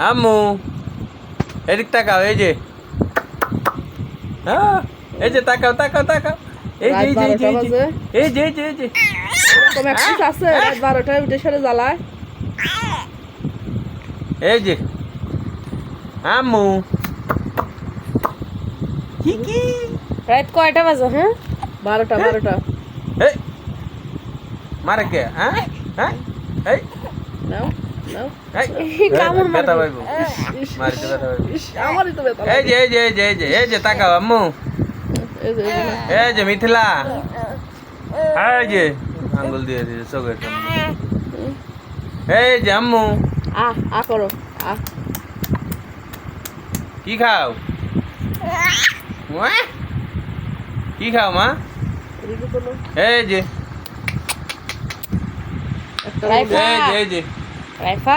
আম্মু এদিক তাকাও এই যে এই যে তাকাও তাকাও তাকাও এই যে এই যে এই যে এই যে তোমার একটা আছে রাত 12টায় উঠে সেরে জ্বালায় এই যে আম্মু কি কি রাত কয়টা বাজে হ্যাঁ 12টা এই মারে কে হ্যাঁ হ্যাঁ এই নাও নাও এই কামড় ব্যথা মারবে। পাইবো মারিতে ব্যথা পাইবো আমারই তো ব্যথা এই যে এই যে এই যে এই যে এই যে তাকাও আম্মু এই যে এই যে মিথিলা এই যে আঙ্গুল দিয়ে দিয়ে চোখের সামনে এই যে আম্মু আ করো আ কি খাও কি খাও মা এদিকে চলো এই যে একটা রাইফা এই যে রাইফা